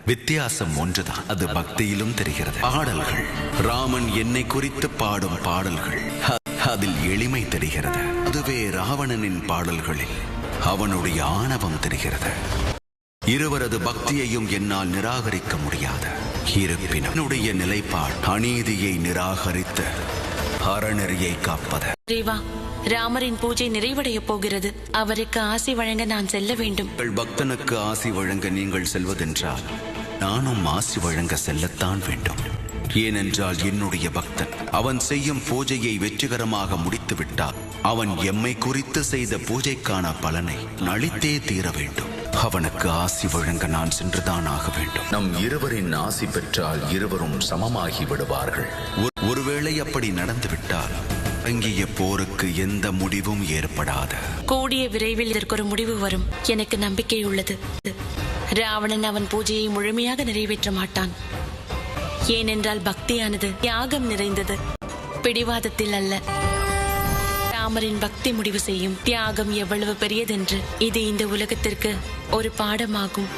வித்தியாசம் ஒன்றுதான், அது பக்தியிலும் தெரிகிறது. பாடல்கள், ராமன் என்னை குறித்து பாடும் பாடல்கள், அதில் எளிமை தெரிகிறது. அதுவே ராவணனின் பாடல்களில் அவனுடைய ஆணவம் தெரிகிறது. இருவரது பக்தியையும் என்னால் நிராகரிக்க முடியாது. இருப்பினும் என்னுடைய நிலைப்பாடு அநீதியை நிராகரித்து அறநெறியை காப்பது. ராமரின் பூஜை நிறைவடைய போகிறது. அவருக்கு ஆசி வழங்க நான் செல்ல வேண்டும். பக்தனுக்கு ஆசி வழங்க நீங்கள் செல்வதென்றால் நானும் ஆசி வழங்க செல்லத்தான் வேண்டும். ஏனென்றால் என்னுடைய பக்தன் அவன் செய்யும் பூஜையை வெற்றிகரமாக முடித்துவிட்டால் அவன் எம்மை குறித்து செய்த பூஜைக்கான பலனை அளித்தே தீர வேண்டும். அவனுக்கு ஆசி வழங்க நான் சென்றுதான் ஆக வேண்டும். நம் இருவரின் ஆசி பெற்றால் இருவரும் சமமாகி விடுவார்கள். ஒருவேளை அப்படி நடந்துவிட்டால் அங்கிய போருக்கு எந்த முடிவும் ஏற்படாது. கூடிய விரைவில் இதற்கு ஒரு முடிவு வரும். எனக்கு நம்பிக்கை உள்ளது. ராவணன் அவன் பூஜையை முழுமையாக நிறைவேற்ற மாட்டான். ஏனென்றால் பக்தியானது தியாகம் நிறைந்தது, பிடிவாதத்தில் அல்ல. ராமரின் பக்தி முடிவு செய்யும் தியாகம் எவ்வளவு பெரியதென்று இது இந்த உலகத்திற்கு ஒரு பாடமாகும்.